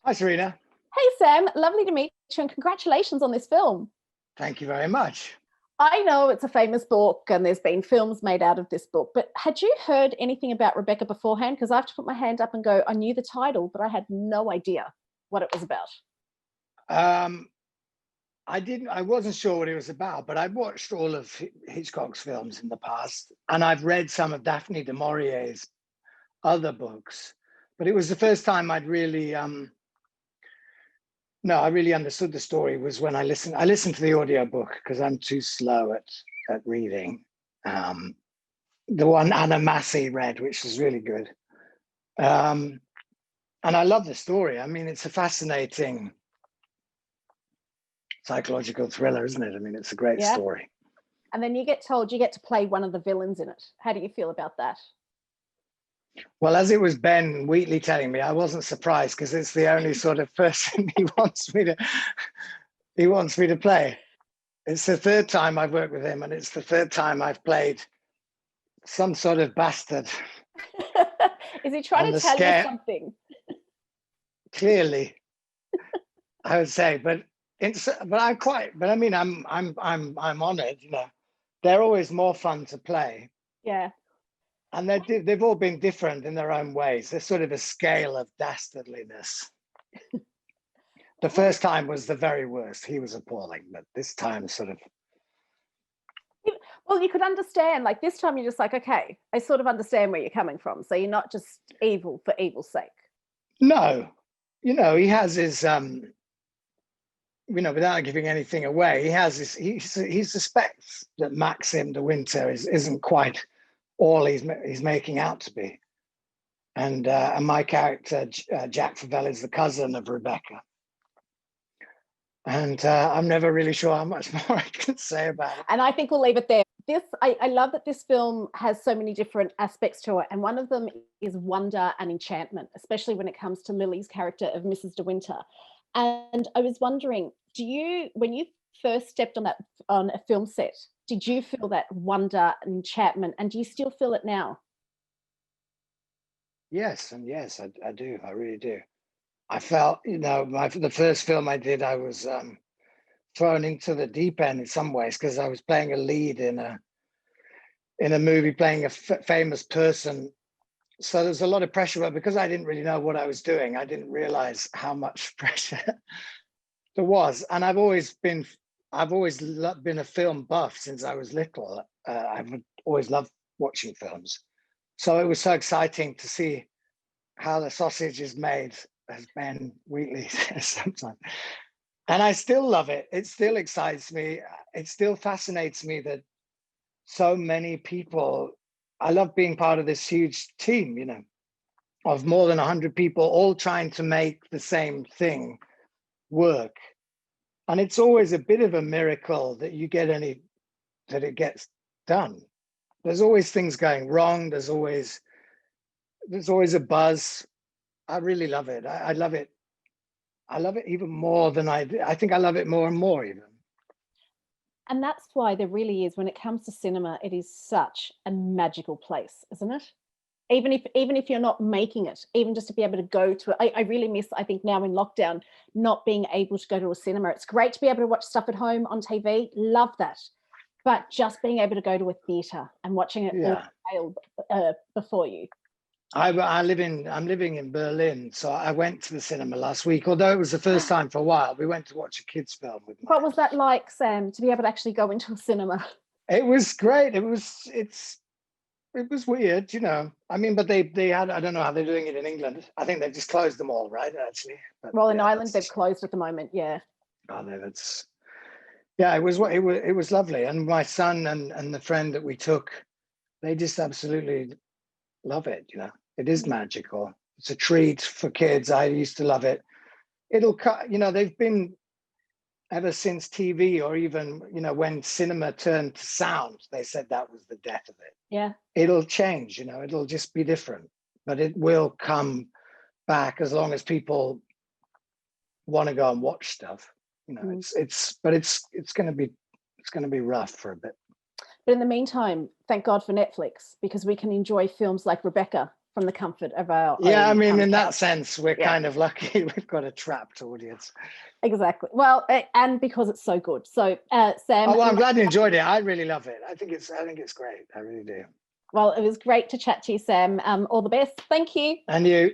Hi, Serena. Hey Sam, lovely to meet you and congratulations on this film. Thank you very much. I know it's a famous book and there's been films made out of this book, but had you heard anything about Rebecca beforehand? Because I have to put my hand up and go, I knew the title, but I had no idea what it was about. Um, I wasn't sure what it was about, but I've watched all of Hitchcock's films in the past, and I've read some of Daphne Du Maurier's other books. But it was the first time I'd really, no, I really understood the story was when I listened. I listened to the audiobook because I'm too slow at reading. The one Anna Massey read, which was really good. And I love the story. I mean, it's a fascinating psychological thriller, isn't it? I mean, it's a great Yeah. story. And then you get told you get to play one of the villains in it. How do you feel about that? Well, as it was Ben Wheatley telling me, I wasn't surprised because it's the only sort of person he wants me to play. It's the third time I've worked with him, and it's the third time I've played some sort of bastard. Is he trying to tell you something? Clearly, I would say, but I mean, I'm honored. You know, they're always more fun to play. Yeah. And they've all been different in their own ways. There's sort of a scale of dastardliness. The first time was the very worst. He was appalling, but this time sort of. Well, you could understand, like this time you're just like, okay, I sort of understand where you're coming from. So you're not just evil for evil's sake. No, you know, he has his, you know, without giving anything away, he has his, he suspects that Maxim de Winter isn't quite all he's making out to be. And my character, Jack Favell, is the cousin of Rebecca. And I'm never really sure how much more I can say about it. And I think we'll leave it there. I love that this film has so many different aspects to it. And one of them is wonder and enchantment, especially when it comes to Lily's character of Mrs. De Winter. And I was wondering, when you first stepped on a film set, did you feel that wonder and enchantment? And do you still feel it now? Yes, and yes, I do. I really do. I felt, you know, the first film I did, I was thrown into the deep end in some ways because I was playing a lead in a movie, playing a famous person. So there's a lot of pressure, but because I didn't really know what I was doing, I didn't realize how much pressure there was. And I've always been a film buff since I was little. I've always loved watching films. So it was so exciting to see how the sausage is made, as Ben Wheatley says sometimes. And I still love it. It still excites me. It still fascinates me that so many people, I love being part of this huge team, you know, of more than 100 people all trying to make the same thing work. And it's always a bit of a miracle that it gets done. There's always things going wrong. There's always a buzz. I really love it. I love it. I love it even more than I think I love it more and more even. And that's why there really is, when it comes to cinema, it is such a magical place, isn't it? Even if you're not making it, even just to be able to go to it. I really miss, I think now in lockdown, not being able to go to a cinema. It's great to be able to watch stuff at home on TV. Love that. But just being able to go to a theatre and watching it before you. I'm living in Berlin, so I went to the cinema last week. Although it was the first time for a while, we went to watch a kids' film with. What was that like, Sam? To be able to actually go into a cinema? It was great. It was weird, you know. I mean, but they had. I don't know how they're doing it in England. I think they've just closed them all, right? Actually. But, well, in Ireland they've closed at the moment. Yeah. Oh no, that's. Yeah, it was lovely, and my son and the friend that we took, they just absolutely love it. You know, it is magical. It's a treat for kids. I used to love it. You know, they've been ever since TV, or even, you know, when cinema turned to sound, they said that was the death of it. Yeah. It'll change, you know, it'll just be different, but it will come back as long as people want to go and watch stuff. You know, it's going to be rough for a bit. But in the meantime, thank God for Netflix, because we can enjoy films like Rebecca from the comfort of our Yeah, I own mean, in that couch. sense, we're kind of lucky. We've got a trapped audience. Exactly. Well, and because it's so good. So, Sam. Oh, well, I'm glad you enjoyed it. I really love it. I think it's great. I really do. Well, it was great to chat to you, Sam. All the best. Thank you. And you.